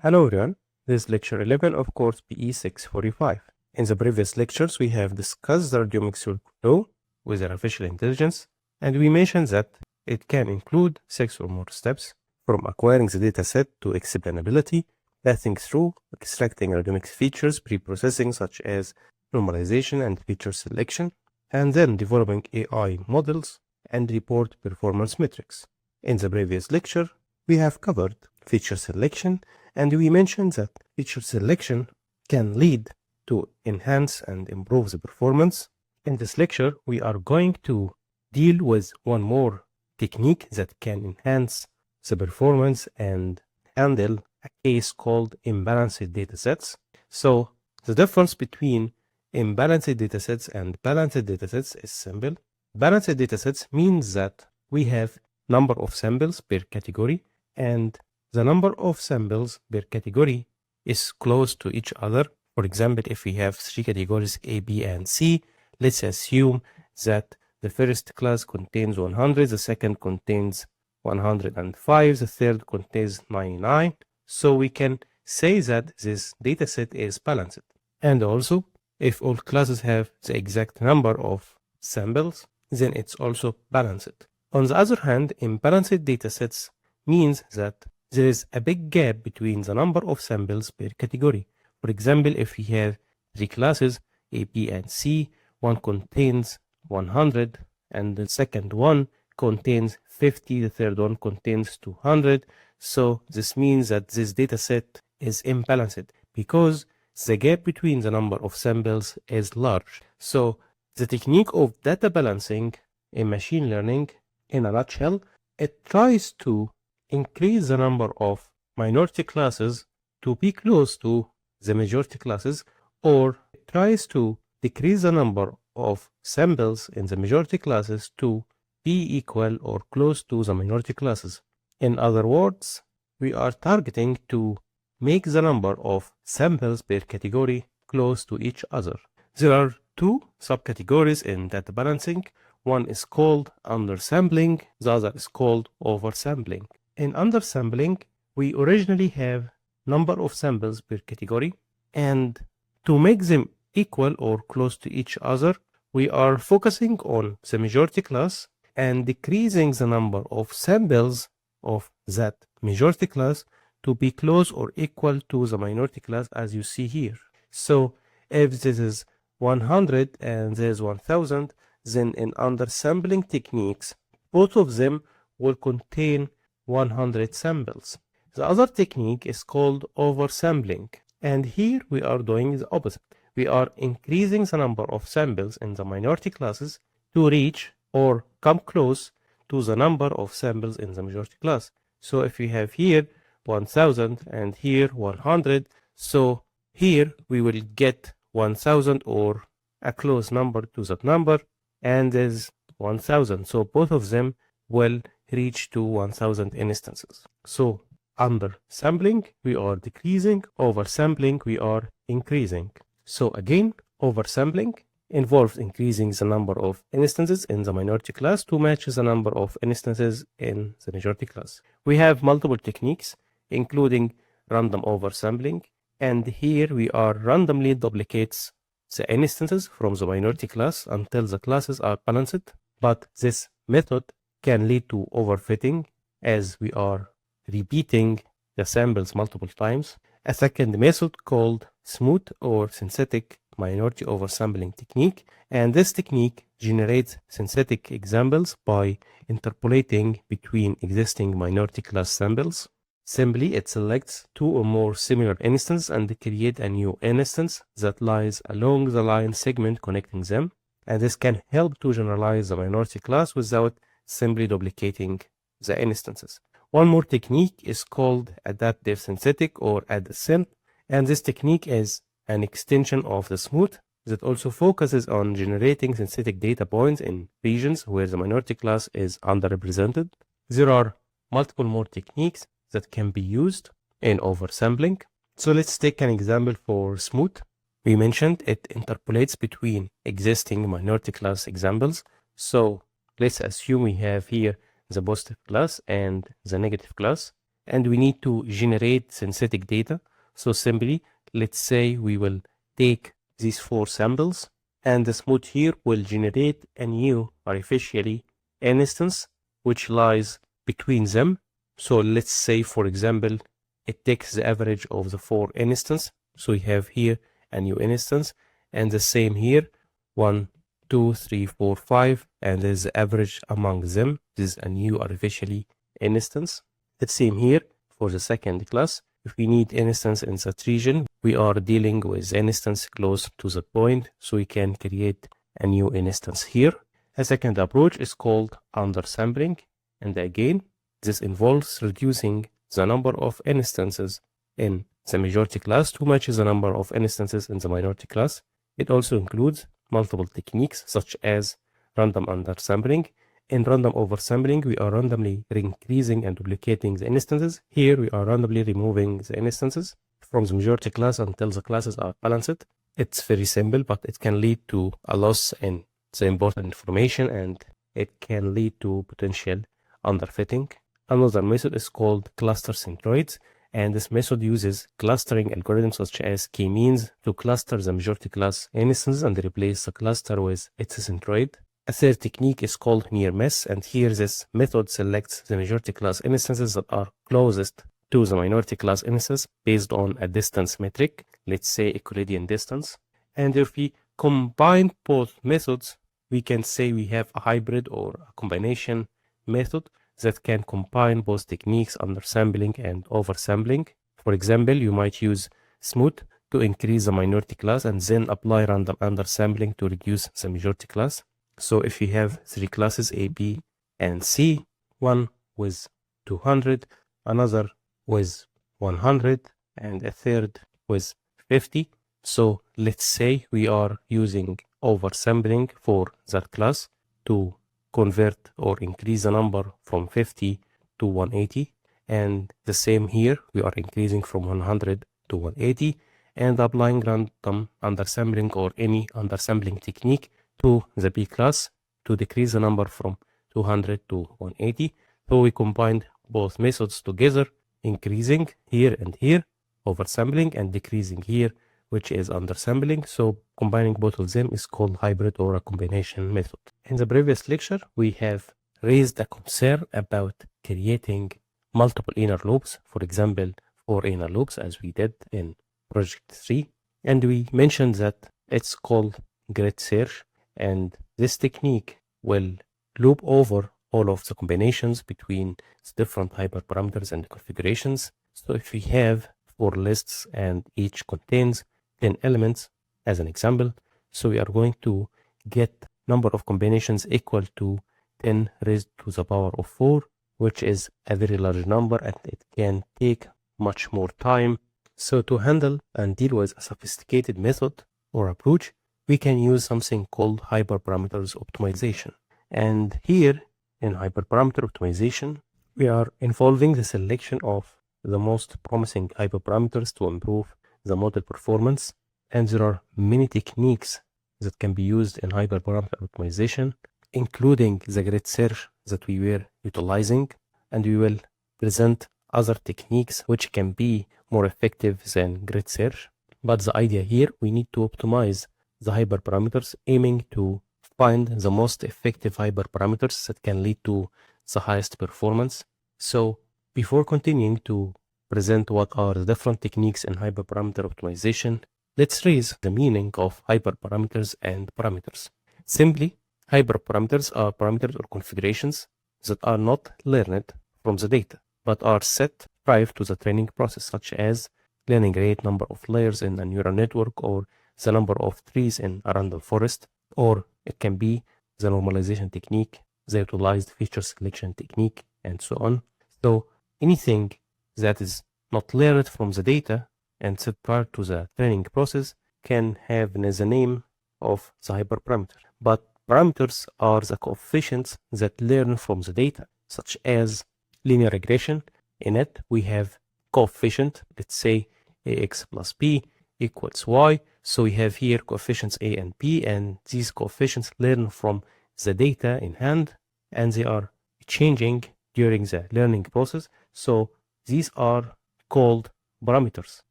Hello everyone, this is lecture 11 of course PE 645. In the previous lectures, we have discussed the radiomics workflow with artificial intelligence, and we mentioned that it can include 6 or more steps, from acquiring the dataset to explainability, passing through, extracting radiomics features, pre-processing such as normalization and feature selection, and then developing AI models and report performance metrics. In the previous lecture, we have covered feature selection, and we mentioned that feature selection can lead to enhance and improve the performance. In this lecture, we are going to deal with one more technique that can enhance the performance and handle a case called imbalanced datasets. So the difference between imbalanced datasets and balanced datasets is simple. Balanced datasets means that we have number of samples per category, and the number of samples per category is close to each other. For example, if we have 3 categories A, B, and C, let's assume that the first class contains 100, the second contains 105, the third contains 99. So we can say that this dataset is balanced. And also, if all classes have the exact number of samples, then it's also balanced. On the other hand, imbalanced datasets means that there is a big gap between the number of samples per category. For example, if we have 3 classes, A, B, and C, one contains 100, and the second one contains 50, the third one contains 200. So this means that this dataset is imbalanced because the gap between the number of samples is large. So the technique of data balancing in machine learning, in a nutshell, it tries to increase the number of minority classes to be close to the majority classes, or it tries to decrease the number of samples in the majority classes to be equal or close to the minority classes. In other words, we are targeting to make the number of samples per category close to each other. There are 2 subcategories in data balancing. One is called undersampling, the other is called oversampling. In undersampling, we originally have number of samples per category, and to make them equal or close to each other, we are focusing on the majority class and decreasing the number of samples of that majority class to be close or equal to the minority class, as you see here. So if this is 100 and there is 1000, then in undersampling techniques, both of them will contain 100 samples. The other technique is called oversampling, and here we are doing the opposite. We are increasing the number of samples in the minority classes to reach or come close to the number of samples in the majority class. So if we have here 1000 and here 100, so here we will get 1000 or a close number to that number, and there's 1000. So both of them will reach to 1000 instances. So under sampling, we are decreasing. Oversampling, we are increasing. So again, oversampling involves increasing the number of instances in the minority class to match the number of instances in the majority class. We have multiple techniques, including random oversampling, and here we are randomly duplicates the instances from the minority class until the classes are balanced. But this method can lead to overfitting, as we are repeating the samples multiple times. A second method called SMOTE or synthetic minority oversampling technique, and this technique generates synthetic examples by interpolating between existing minority class samples. Simply, it selects 2 or more similar instances and create a new instance that lies along the line segment connecting them, and this can help to generalize the minority class without simply duplicating the instances. One more technique is called adaptive synthetic or ADSYN, and this technique is an extension of the SMOTE that also focuses on generating synthetic data points in regions where the minority class is underrepresented. There are multiple more techniques that can be used in oversampling. So let's take an example for SMOTE. We mentioned it interpolates between existing minority class examples. So let's assume we have here the positive class and the negative class. and we need to generate synthetic data. So simply, let's say we will take these 4 samples, and the SMOTE here will generate a new artificially instance which lies between them. So let's say, for example, it takes the average of the 4 instances. So we have here a new instance, and the same here, 1, 2, 3, 4, 5, and there's the average among them. This is a new artificially instance. The same here for the second class. If we need instance in that region, we are dealing with instance close to the point, so we can create a new instance here. A second approach is called undersampling, and again, this involves reducing the number of instances in the majority class to match the number of instances in the minority class. It also includes multiple techniques such as random undersampling. In random oversampling, we are randomly increasing and duplicating the instances. Here, we are randomly removing the instances from the majority class until the classes are balanced. It's very simple, but it can lead to a loss in the important information, and it can lead to potential underfitting. Another method is called cluster centroids, and this method uses clustering algorithms such as k-means to cluster the majority class instances and replace the cluster with its centroid. A third technique is called near miss, and here this method selects the majority class instances that are closest to the minority class instances based on a distance metric, let's say Euclidean distance. And if we combine both methods, we can say we have a hybrid or a combination method that can combine both techniques, undersampling and oversampling. For example, you might use SMOTE to increase the minority class and then apply random undersampling to reduce the majority class. So if we have 3 classes A, B, and C, one with 200, another with 100, and a third with 50. So let's say we are using oversampling for that class to convert or increase the number from 50 to 180, and the same here, we are increasing from 100 to 180 and applying random undersampling or any undersampling technique to the B class to decrease the number from 200 to 180. So we combined both methods together, increasing here and here, oversampling, and decreasing here, which is undersampling. So combining both of them is called hybrid or a combination method. In the previous lecture, we have raised a concern about creating multiple inner loops, for example, 4 inner loops as we did in project 3. And we mentioned that it's called grid search, and this technique will loop over all of the combinations between the different hyperparameters and configurations. So if we have 4 lists and each contains 10 elements as an example, so we are going to get number of combinations equal to 10 raised to the power of 4, which is a very large number and it can take much more time. So to handle and deal with a sophisticated method or approach, we can use something called hyperparameters optimization. And here in hyperparameter optimization, we are involving the selection of the most promising hyperparameters to improve the model performance. And there are many techniques that can be used in hyperparameter optimization, including the grid search that we were utilizing. And we will present other techniques which can be more effective than grid search. But the idea here, we need to optimize the hyperparameters, aiming to find the most effective hyperparameters that can lead to the highest performance. So before continuing to present what are the different techniques in hyperparameter optimization, let's raise the meaning of hyperparameters and parameters. Simply, hyperparameters are parameters or configurations that are not learned from the data, but are set prior to the training process, such as learning rate, number of layers in a neural network, or the number of trees in a random forest, or it can be the normalization technique, the utilized feature selection technique, and so on. So anything that is not learned from the data and set prior to the training process can have the name of the hyperparameter. But parameters are the coefficients that learn from the data, such as linear regression. In it, we have coefficient, let's say ax plus b equals y. So we have here coefficients a and b, and these coefficients learn from the data in hand, and they are changing during the learning process. So these are called parameters.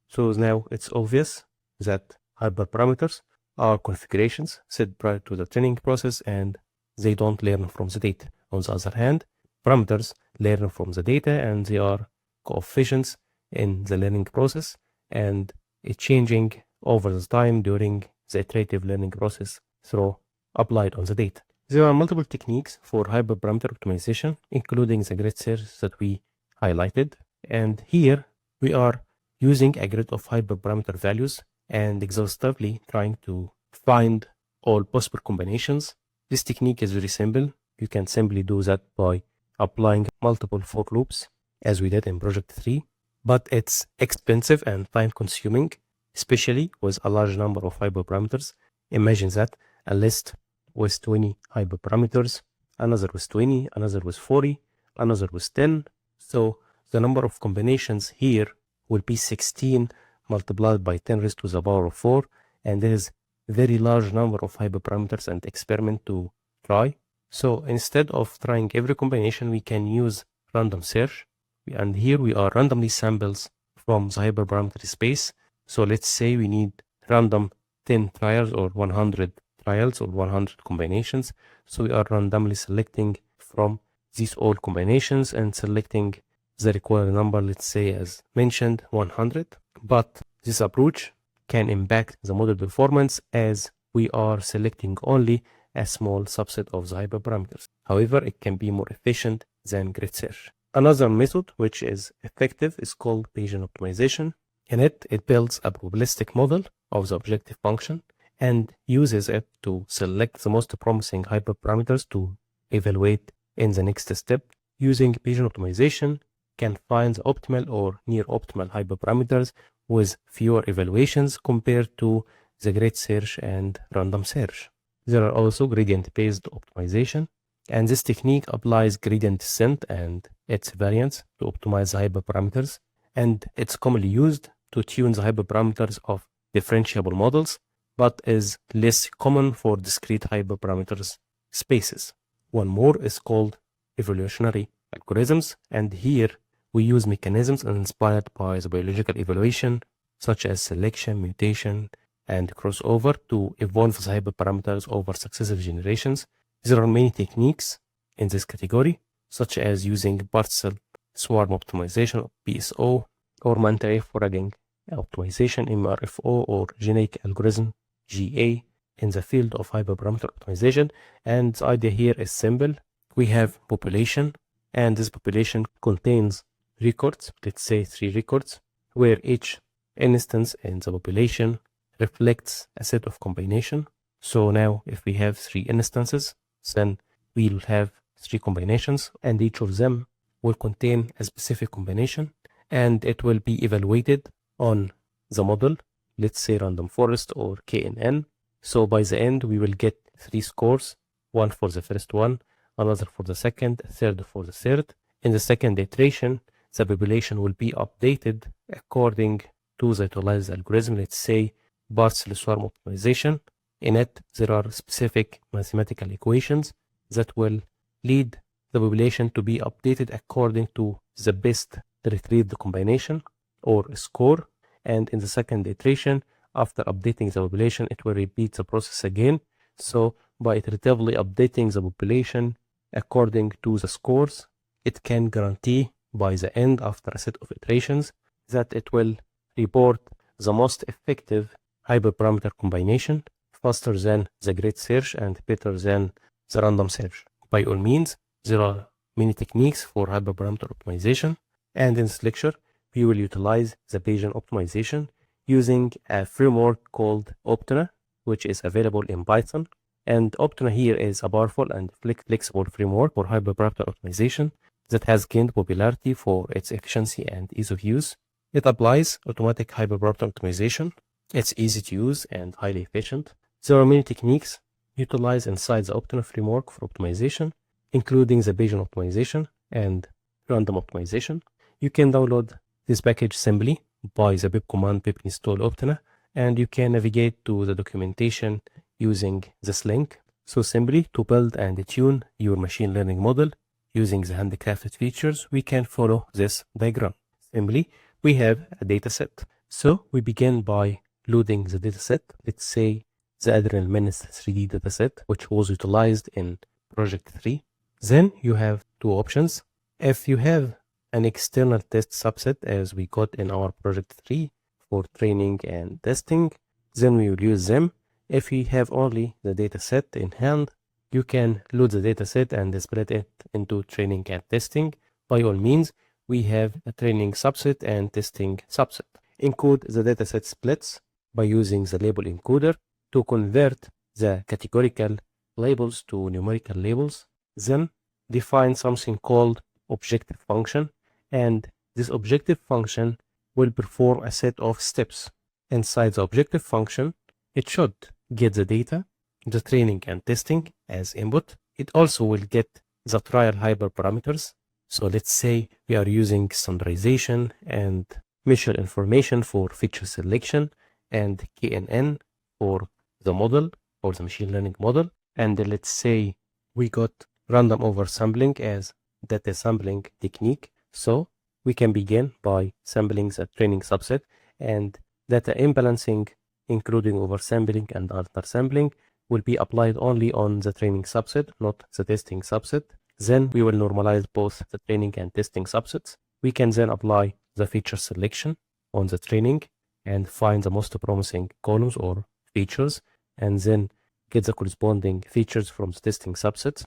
So now it's obvious that hyperparameters are configurations set prior to the training process and they don't learn from the data. On the other hand, parameters learn from the data and they are coefficients in the learning process and it's changing over the time during the iterative learning process through applied on the data. There are multiple techniques for hyperparameter optimization, including the grid search that we highlighted. And here we are using a grid of hyperparameter values and exhaustively trying to find all possible combinations. This technique is very simple. You can simply do that by applying multiple for loops as we did in project 3, but it's expensive and time consuming, especially with a large number of hyperparameters. Imagine that a list with 20 hyperparameters, another with 20, another with 40, another with 10. So the number of combinations here will be 16 multiplied by 10 raised to the power of 4, and there is a very large number of hyperparameters and experiment to try. So instead of trying every combination, we can use random search, and here we are randomly samples from the hyperparameter space. So let's say we need random 10 trials or 100 trials or 100 combinations. So we are randomly selecting from these all combinations and selecting the required number, let's say as mentioned 100. But this approach can impact the model performance as we are selecting only a small subset of the hyperparameters. However, it can be more efficient than grid search. Another method which is effective is called Bayesian optimization. In it builds a probabilistic model of the objective function and uses it to select the most promising hyperparameters to evaluate in the next step. Using Bayesian optimization can find the optimal or near optimal hyperparameters with fewer evaluations compared to the grid search and random search. There are also gradient-based optimization, and this technique applies gradient descent and its variants to optimize the hyperparameters, and it's commonly used to tune the hyperparameters of differentiable models, but is less common for discrete hyperparameters spaces. One more is called evolutionary algorithms, and here we use mechanisms inspired by the biological evolution, such as selection, mutation, and crossover to evolve the hyperparameters over successive generations. There are many techniques in this category, such as using partial swarm optimization, PSO, or manta foraging optimization, MRFO, or genetic algorithm, GA, in the field of hyperparameter optimization. And the idea here is simple. We have population, and this population contains records, let's say 3 records, where each instance in the population reflects a set of combination. So now if we have 3 instances, then we'll have 3 combinations, and each of them will contain a specific combination, and it will be evaluated on the model, let's say random forest or KNN. So by the end, we will get 3 scores, one for the first one, another for the second, a third for the third. In the second iteration, the population will be updated according to the utilized algorithm, let's say partial swarm optimization. In it, there are specific mathematical equations that will lead the population to be updated according to the best retrieved combination or score. And in the second iteration, after updating the population, it will repeat the process again. So by iteratively updating the population according to the scores, it can guarantee by the end, after a set of iterations, that it will report the most effective hyperparameter combination, faster than the grid search and better than the random search. By all means, there are many techniques for hyperparameter optimization, and in this lecture, we will utilize the Bayesian optimization using a framework called Optona, which is available in Python. And Optona here is a powerful and flexible framework for hyperparameter optimization that has gained popularity for its efficiency and ease of use. It applies automatic hyperparameter optimization. It's easy to use and highly efficient. There are many techniques utilized inside the Optona framework for optimization, including the Bayesian optimization and random optimization. You can download this package simply by the pip command pip install Optona, and you can navigate to the documentation using this link. So simply to build and tune your machine learning model using the handcrafted features, we can follow this diagram. Simply, we have a dataset. So we begin by loading the dataset. Let's say the Adrenal Menace 3D dataset, which was utilized in Project 3. Then you have two options. If you have an external test subset, as we got in our Project 3 for training and testing, then we will use them. If you have only the dataset in hand, you can load the dataset and split it into training and testing. By all means, we have a training subset and testing subset. Encode the dataset splits by using the label encoder to convert the categorical labels to numerical labels. Then define something called objective function, and this objective function will perform a set of steps. Inside the objective function, it should get the data, the training and testing as input. It also will get the trial hyperparameters. So let's say we are using standardization and measure information for feature selection and KNN for the model or the machine learning model. And let's say we got random oversampling as data sampling technique. So we can begin by sampling the training subset, and data imbalancing, including oversampling and undersampling, will be applied only on the training subset, not the testing subset. Then we will normalize both the training and testing subsets. We can then apply the feature selection on the training and find the most promising columns or features, and then get the corresponding features from the testing subsets.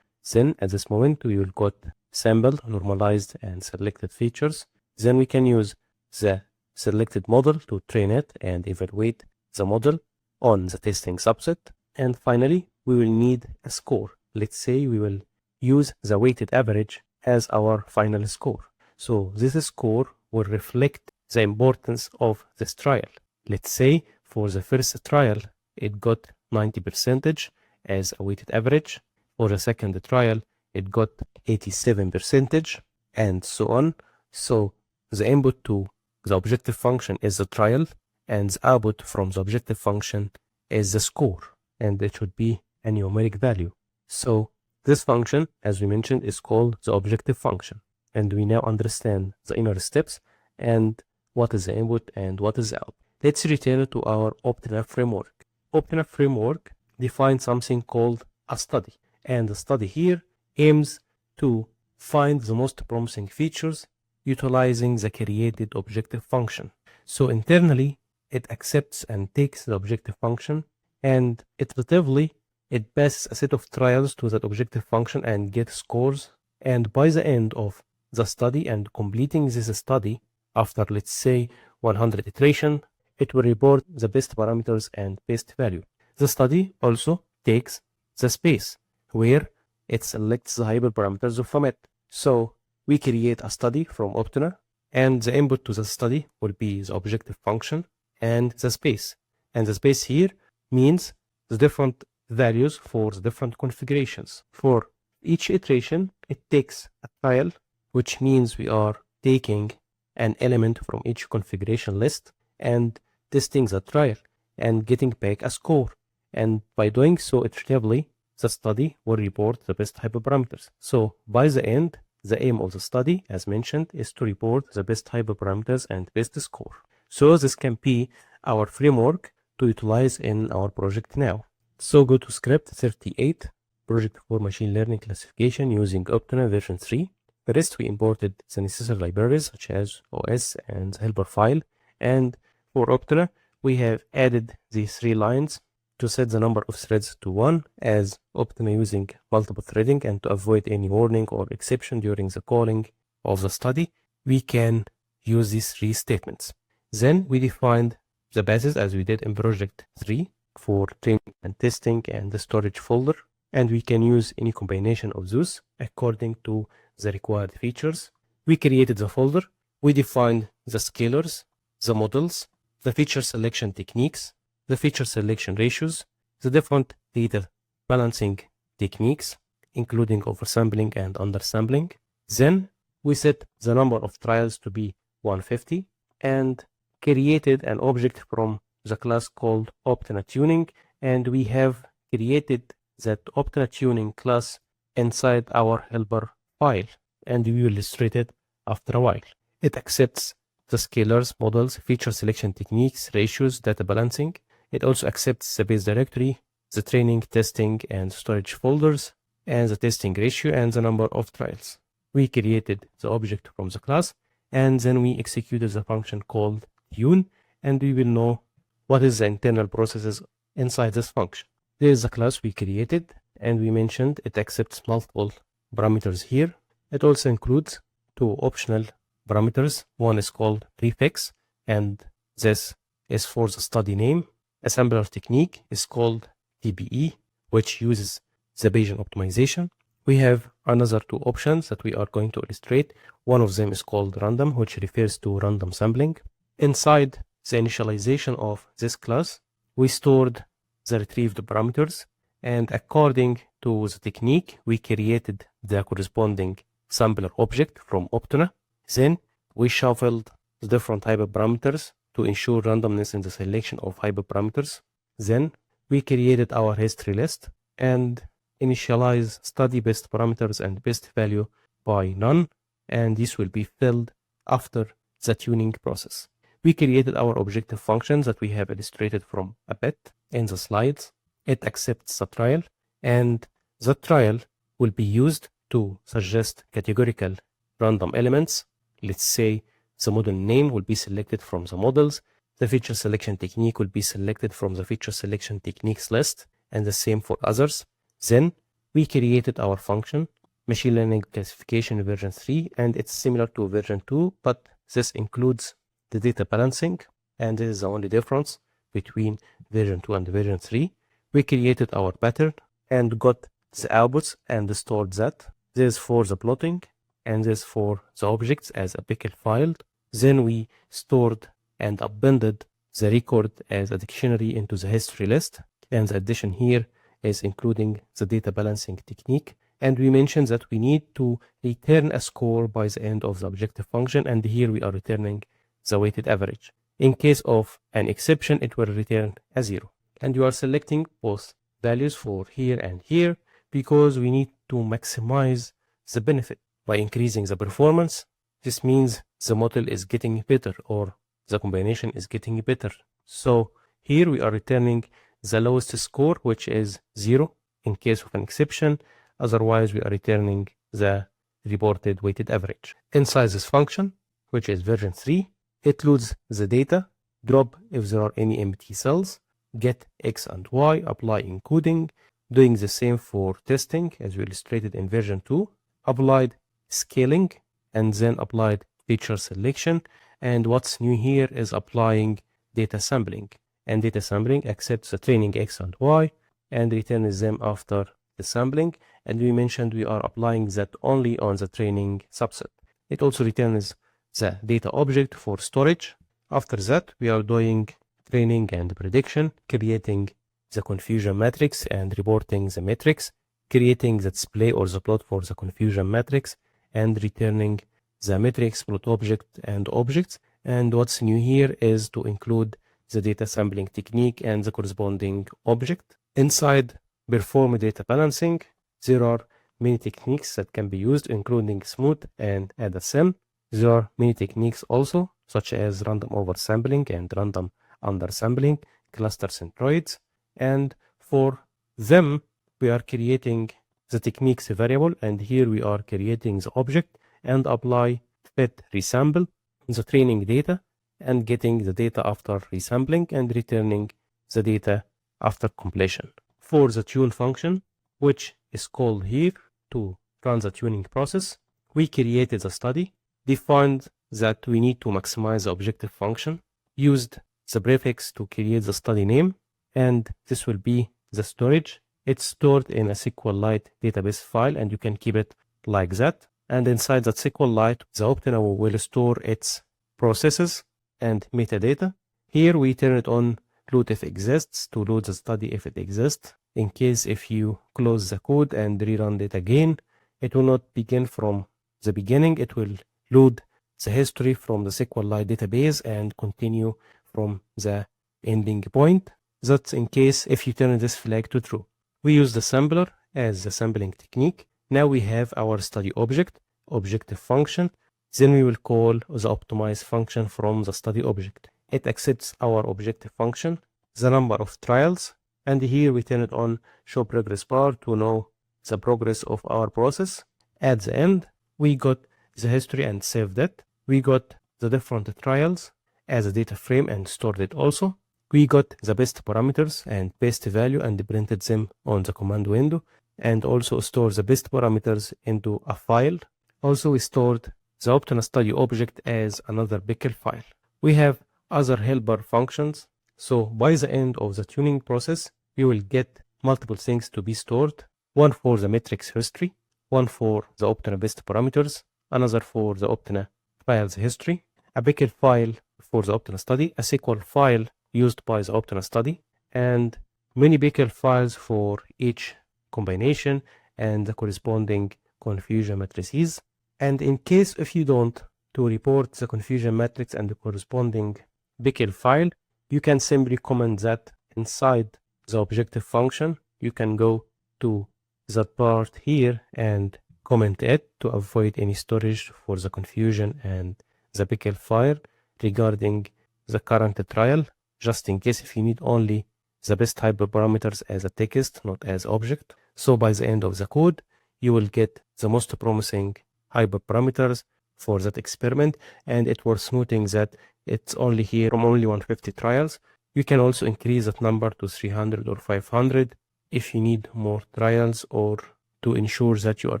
Then at this moment, we will got sampled, normalized, and selected features. Then we can use the selected model to train it and evaluate the model on the testing subset. And finally, we will need a score. Let's say we will use the weighted average as our final score. So this score will reflect the importance of this trial. Let's say for the first trial, it got 90% as a weighted average. For the second trial, it got 87%, and so on. So the input to the objective function is the trial, and the output from the objective function is the score, and it should be a numeric value. So this function, as we mentioned, is called the objective function, and we now understand the inner steps and what is the input and what is the output. Let's return to our OPTNA framework. OPTNA framework defines something called a study, and the study here aims to find the most promising features utilizing the created objective function. So internally, it accepts and takes the objective function, and iteratively, it passes a set of trials to that objective function and gets scores. And by the end of the study and completing this study, after let's say 100 iteration, it will report the best parameters and best value. The study also takes the space where it selects the hyperparameters of SMOTE. So we create a study from OPTNA, and the input to the study will be the objective function and the space. And the space here means the different values for the different configurations. For each iteration, it takes a trial, which means we are taking an element from each configuration list and testing the trial and getting back a score. And by doing so iteratively, the study will report the best hyperparameters. So by the end, the aim of the study, as mentioned, is to report the best hyperparameters and best score. So this can be our framework to utilize in our project now. So go to script 38, project for machine learning classification using OPTNA version 3. First, we imported the necessary libraries such as OS and helper file. And for OPTNA, we have added these 3 lines to set the number of threads to 1 as OPTNA using multiple threading, and to avoid any warning or exception during the calling of the study, we can use these 3 statements. Then we defined the bases as we did in project 3 for training and testing and the storage folder, and we can use any combination of those according to the required features. We created the folder, we defined the scalars, the models, the feature selection techniques, the feature selection ratios, the different data balancing techniques, including oversampling and undersampling. Then we set the number of trials to be 150 and created an object from the class called OPTNA tuning, and we have created that OPTNA tuning class inside our helper file, and we will illustrate it after a while. It accepts the scalars, models, feature selection techniques, ratios, data balancing. It also accepts the base directory, the training, testing, and storage folders, and the testing ratio and the number of trials. We created the object from the class, and then we executed the function called tune, and we will know what is the internal processes inside this function. There is the class we created, and we mentioned it accepts multiple parameters here. It also includes two optional parameters. One is called prefix, and this is for the study name. Assembler technique is called TBE, which uses the Bayesian optimization. We have another two options that we are going to illustrate. One of them is called random, which refers to random sampling. Inside the initialization of this class, we stored the retrieved parameters, and according to the technique, we created the corresponding sampler object from Optona. Then we shuffled the different hyperparameters to ensure randomness in the selection of hyperparameters. Then we created our history list and initialize study best parameters and best value by none, and this will be filled after the tuning process. We created our objective functions that we have illustrated from a bit in the slides. It accepts the trial, and the trial will be used to suggest categorical random elements. Let's say the model name will be selected from the models. The feature selection technique will be selected from the feature selection techniques list, and the same for others. Then we created our function, machine learning classification version 3, and it's similar to version 2, but this includes the data balancing, and this is the only difference between version 2 and version 3. We created our pattern and got the outputs and stored that. This is for the plotting, and this for the objects as a pickle file. Then we stored and appended the record as a dictionary into the history list, and the addition here is including the data balancing technique. And we mentioned that we need to return a score by the end of the objective function, and here we are returning the weighted average. In case of an exception, it will return a 0. And you are selecting both values for here and here because we need to maximize the benefit. By increasing the performance, this means the model is getting better or the combination is getting better. So here we are returning the lowest score, which is 0 in case of an exception. Otherwise, we are returning the reported weighted average. Inside this function, which is version 3, it loads the data, drop if there are any empty cells, get X and Y, apply encoding, doing the same for testing as we illustrated in version 2, applied scaling, and then applied feature selection. And what's new here is applying data sampling. And data sampling accepts the training X and Y and returns them after the sampling. And we mentioned we are applying that only on the training subset. It also returns the data object for storage. After that, we are doing training and prediction, creating the confusion matrix and reporting the metrics, creating the display or the plot for the confusion matrix, and returning the metrics, plot object, and objects. And what's new here is to include the data sampling technique and the corresponding object. Inside perform data balancing, there are many techniques that can be used, including SMOTE and add a sim. There are many techniques also, such as random oversampling and random undersampling, cluster centroids. And for them, we are creating the techniques variable, and here we are creating the object and apply fit resample the training data and getting the data after resampling and returning the data after completion. For the tune function, which is called here to run the tuning process, we created a study, defined that we need to maximize the objective function, used the prefix to create the study name, and this will be the storage. It's stored in a SQLite database file, and you can keep it like that. And inside that SQLite, the Optona will store its processes and metadata. Here we turn it on load if exists to load the study if it exists. In case if you close the code and rerun it again, it will not begin from the beginning. It will load the history from the SQLite database and continue from the ending point. That's in case if you turn this flag to true. We use the sampler as the sampling technique. Now we have our study object, objective function, Then we will call the optimize function from the study object. It accepts our objective function, the number of trials, and here we turn it on show progress bar to know the progress of our process. At the end, we got the history and saved it. We got the different trials as a data frame and stored it also. We got the best parameters and best value and printed them on the command window, and also store the best parameters into a file. Also, we stored the Optana study object as another pickle file. We have other helper functions. So by the end of the tuning process, we will get multiple things to be stored. One for the metrics history, one for the Optana best parameters, another for the Optana files history, a pickle file for the Optana study, a SQL file used by the Optana study, and many pickle files for each combination and the corresponding confusion matrices. And in case if you don't to report the confusion matrix and the corresponding pickle file, you can simply comment that inside the objective function. You can go to that part here and comment it to avoid any storage for the confusion and the pickle file regarding the current trial, just in case if you need only the best hyperparameters as a text, not as object. So by the end of the code, you will get the most promising hyperparameters for that experiment, and it worth noting that it's only here from only 150 trials. You can also increase that number to 300 or 500 if you need more trials or to ensure that you are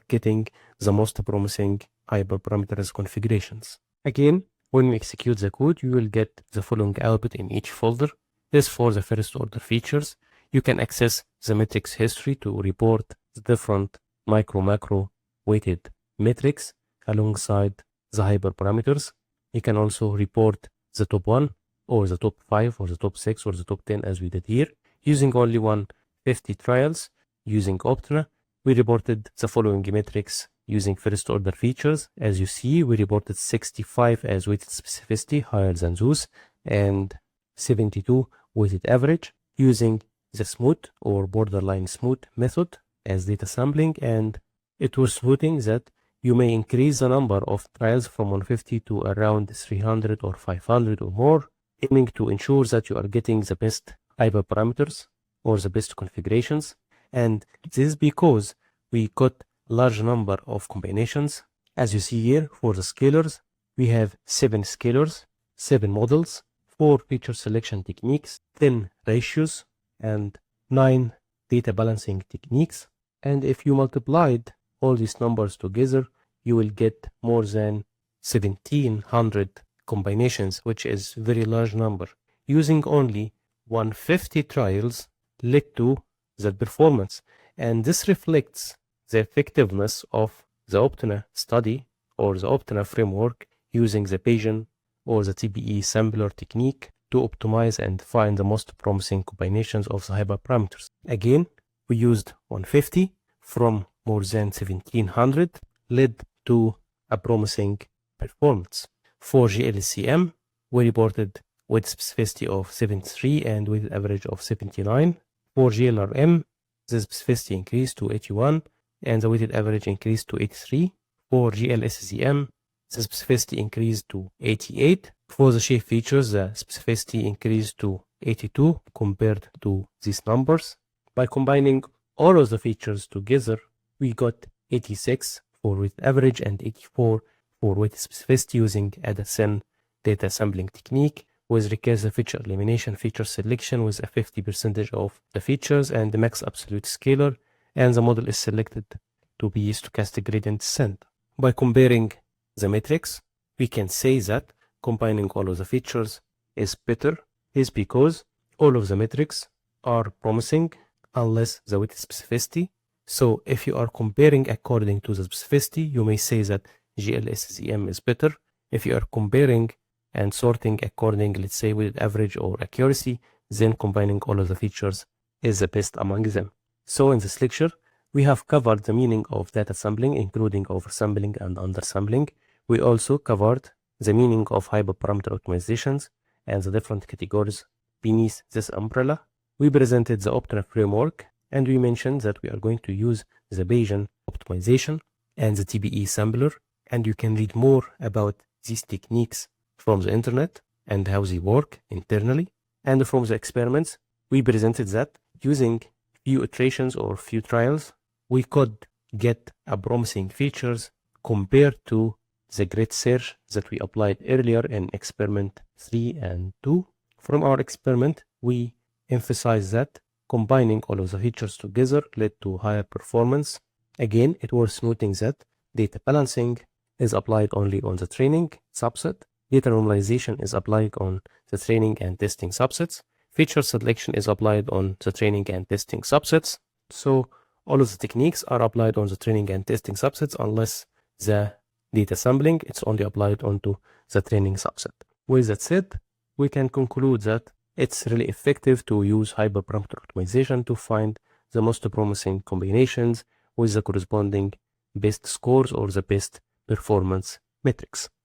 getting the most promising hyperparameters configurations. Again, when we execute the code, you will get the following output in each folder. This for the first order features. You can access the metrics history to report the different macro weighted metrics alongside the hyperparameters. You can also report the top 1 or the top 5 or the top 6 or the top 10 as we did here. Using only 150 trials using Optana, we reported the following metrics using first order features. As you see, we reported 65 as weighted specificity, higher than those, and 72 weighted average using the SMOTE or borderline SMOTE method as data sampling. And it was noting that you may increase the number of trials from 150 to around 300 or 500 or more, aiming to ensure that you are getting the best hyperparameters or the best configurations. And this is because we got large number of combinations. As you see here, for the scalars, we have 7 scalars, 7 models, 4 feature selection techniques, 10 ratios, and 9 data balancing techniques. And if you multiplied all these numbers together, you will get more than 1700 combinations, which is a very large number. Using only 150 trials led to that performance, and this reflects the effectiveness of the Optana study or the Optana framework using the Bayesian or the TBE sampler technique to optimize and find the most promising combinations of the hyperparameters. Again, we used 150 from more than 1700, led to a promising performance. For GLCM, we reported with specificity of 73 and with average of 79. For GLRM, the specificity increased to 81 and the weighted average increased to 83. For GLSCM, the specificity increased to 88. For the shape features, the specificity increased to 82 compared to these numbers. By combining all of the features together, we got 86 for weighted average and 84 for weighted specificity using a dataset data sampling technique with recursive feature elimination, feature selection with a 50% of the features and the max absolute scalar, and the model is selected to be stochastic gradient descent. By comparing the metrics, we can say that combining all of the features is better, is because all of the metrics are promising unless the weighted specificity. So if you are comparing according to the specificity, you may say that GLSCM is better. If you are comparing and sorting according, let's say, with average or accuracy, then combining all of the features is the best among them. So in this lecture, we have covered the meaning of data sampling, including oversampling and undersampling. We also covered the meaning of hyperparameter optimizations and the different categories beneath this umbrella. We presented the Optana framework, and we mentioned that we are going to use the Bayesian optimization and the TBE sampler and you can read more about these techniques from the internet and how they work internally. And from the experiments, we presented that using few iterations or few trials, we could get a promising features compared to the grid search that we applied earlier in experiment 3 and 2. From our experiment, we emphasized that combining all of the features together led to higher performance. Again, it was noting that data balancing is applied only on the training subset. Data normalization is applied on the training and testing subsets. Feature selection is applied on the training and testing subsets. So all of the techniques are applied on the training and testing subsets unless the data sampling, it's only applied onto the training subset. With that said, we can conclude that it's really effective to use hyperparameter optimization to find the most promising combinations with the corresponding best scores or the best performance metrics.